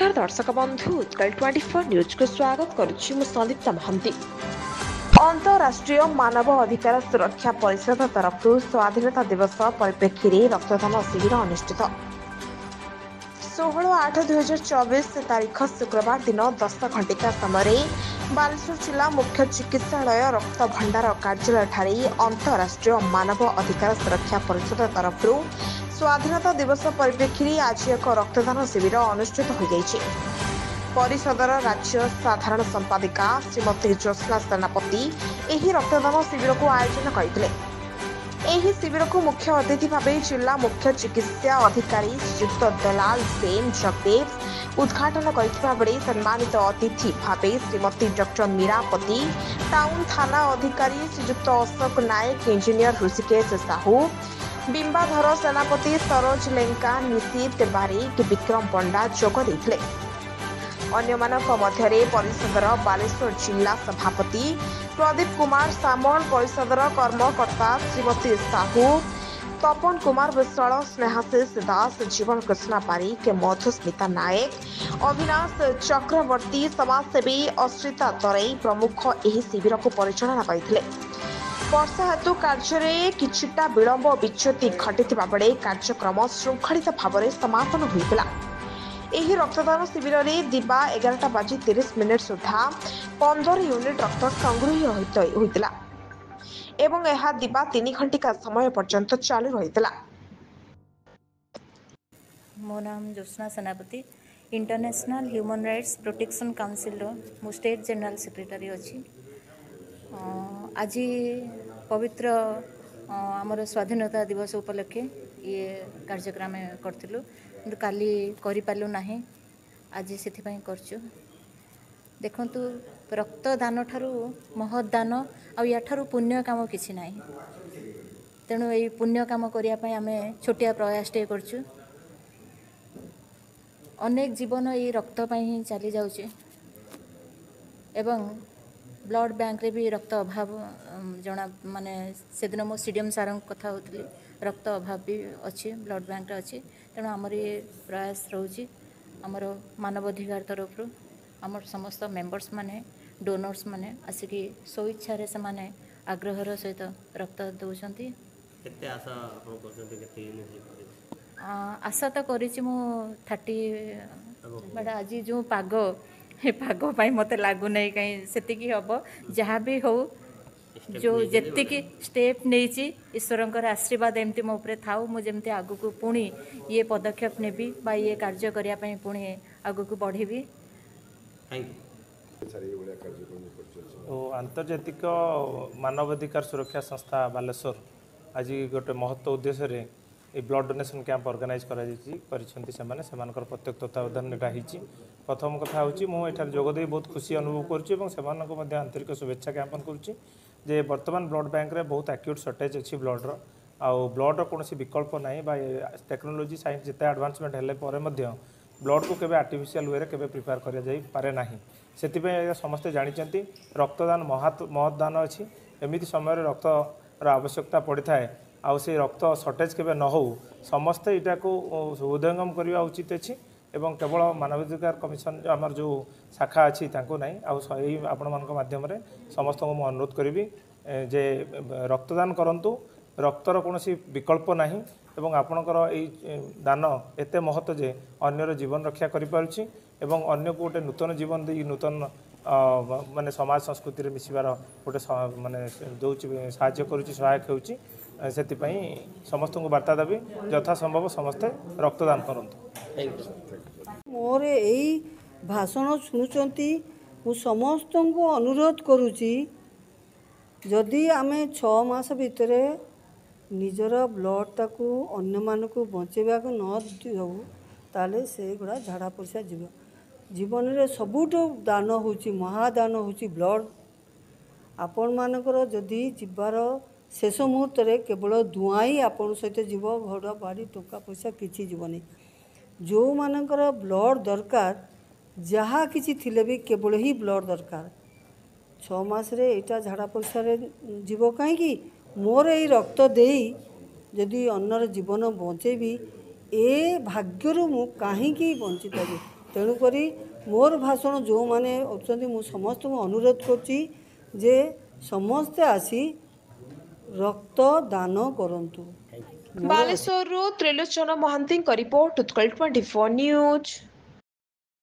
नमस्कार दर्शक बंधु उत्कल 24 न्यूज को स्वागत करुच्ची मु संदीप्ता महंती। अंतरराष्ट्रीय मानव अधिकार सुरक्षा परिषद तरफ स्वाधीनता दिवस परिप्रेक्षी में रक्तदान शिविर अनुष्ठित 16/8/2024 तारीख शुक्रवार दिन 10 घंटिका समय बालेश्वर जिला मुख्य चिकित्सालय रक्त भंडार कार्यालय ठारे अंतरराष्ट्रीय मानव अधिकार सुरक्षा परिषद तरफ स्वाधीनता दिवस परिप्रेक्षी में आज एक रक्तदान शिविर अनुष्ठित हो जाइए। परिषदर राज्य साधारण संपादिका श्रीमती ज्योत्स्ना सेनापति यह रक्तदान शिविर को आयोजन करते। यह शिविर को मुख्य अतिथि भाव जिला मुख्य चिकित्सा अधिकारी श्रीयुक्त दलाल सेन जगदेव उद्घाटन करथिबा बेले सम्मानित अतिथि भाव श्रीमती डॉक्टर मीरापति, टाउन थाना अधिकारी श्रीयुक्त अशोक नायक, इंजीनियर ऋषिकेश साहू, बिंबाधर सेनापति, सरोज लेंका, निशित बारिक, विक्रम पंडा जोग देथिले। अन्यमानक मध्यरे परिषदर बालेश्वर जिला सभापति प्रदीप कुमार सामल, परिषदर कर्मकर्ता श्रीमती साहू, तपन कुमार विश्वाल, स्नेहाशीष दास, जीवन कृष्णा पारिक, मधुस्मिता नायक, अविनाश चक्रवर्ती, समाजसेवी अश्रिता तरई प्रमुख यह शिविर को परिचालना करथिले। वर्षा हेतु कार्य किछिटा विलंब विच्युति घटिथिबा बेले कार्यक्रम श्रृंखलित भाव में समापन होइतिला। यह रक्तदान शिविर में दिबा 11:30 सुधा 15 यूनिट रक्त संग्रह होइतिला एवं यह दिबा 3 घंटिका समय पर्यंत चालू रहितिला। मो नाम ज्योत्स्ना सेनापति, international human rights protection council मु स्टेट जनरल सेक्रेटरी अच्छी। आज पवित्र आमर स्वाधीनता दिवस उपलक्षे ये कार्यक्रम करूँ कि काली करूँ ना आज से देखु रक्तदान ठारू महदान आठारू पुण्य काम किसी ना तेणु ये पुण्य काम करने आम छोटिया प्रयासटे कर अनेक जीवन ये रक्त ही चली जाऊे एवं ब्लड बैंक रे भी रक्त अभाव जना माने से दिन मो सीडीएम सार कथा होती रक्त अभाव भी अच्छी ब्लड बैंक अच्छी तेणु आमर ये प्रयास रोचे आमर मानवाधिकार तरफ आमर समस्त मेंबर्स माने डोनर्स माने आसिकी स्वेच्छा से माने आग्रहर सहित रक्त दौरान आशा तो करी 30 बट आज जो पाग पाग मत लगुना कहीं से हम जहाँ भी हो जो जी स्टेप नहीं ईश्वर आशीर्वाद एमती मो उपरे थाउ मुझे आगु को पुणी ये पदक्षेप नेबी बा ये कार्य करने पुणी आगु को बढ़ी। आंतर्जातिक मानवाधिकार सुरक्षा संस्था बालेश्वर आज गोटे महत्व उद्देश्य ये ब्लड डोनेशन कैंप ऑर्गेनाइज कर प्रत्येक तत्वावधान होती। प्रथम कथा होठार जोगदे बहुत खुशी अनुभव कर आंतरिक शुभेच्छा ज्ञापन करुँचे बर्तमान ब्लड बैंक रे बहुत एक्यूट सर्टेज अच्छी ब्लड्र आउ ब्लड्र कौन विकल्प ना टेक्नोलोजी साइंस जिते एडवांसमेंट हेल्ले ब्लड को केवे आर्टिफिशियल वे केवे प्रिपेयर करा जाई पारे नाही से समस्ते जानते रक्तदान महदान अच्छी एमती समय रक्त आवश्यकता पड़ी थाए आउ से रक्त सर्टेज केवे न हो समस्ते इटा को हृदयंगम करने उचित अच्छी एवं केवल मानवाधिकार कमिशन आमर जो शाखा अच्छी नहीं आपण मान माध्यम समस्त को अनुरोध करी जे रक्तदान करंतु रक्तर कौन विकल्प नहीं एवं आपणकर दान एते महत्व जे अन्यर जीवन रक्षा करिपारुछि एवं अन्य को गोटे नूतन जीवन दे नूतन माने समाज संस्कृति रे मिसिबार गोटे माने दौछि साहाय्य करुछि सहायक होछि से समस्त को वार्ता देवी यथा संभव समस्ते रक्तदान करंतु। मोर यही भाषण शुणुचंती मु समस्त को अनुरोध करुछि जदि आमे 6 मास भितर निजर ब्लड टाकू अन्य मानक बचेबा को न दऊ ताले से गुड़ा झाड़ा पोछा जीवन रे सबुठ दान होची महादान होची ब्लड आपण मानकर जदि जीवार शेष मुहूर्त रे केवल धुआं ही आपण सहित जीव घर बाड़ी टंका पैसा किसी जीवनी जो मानकर ब्लड दरकार जहाँ किसी थिले भी केवल ही ब्लड दरकार 6 मास रे एटा झाड़ा पोछा रे जीव कहीं मोर यही रक्त देई जदि अन्नर जीवन बचेबी ए भाग्यर मु कहीं बंची पारि ତେଣୁକରି ମୋର ଭାଷଣ ଯେଉଁମାନେ ଅଛନ୍ତି ମୁଁ ସମସ୍ତଙ୍କୁ ଅନୁରୋଧ କରୁଛି ଯେ ସମସ୍ତେ ଆସି ରକ୍ତ ଦାନ କରନ୍ତୁ। ବାଲେଶ୍ୱରରୁ ତ୍ରିଲୋଚନ ମହାନ୍ତିଙ୍କ ରିପୋର୍ଟ, ଉତ୍କଳ 24 ନ୍ୟୁଜ୍।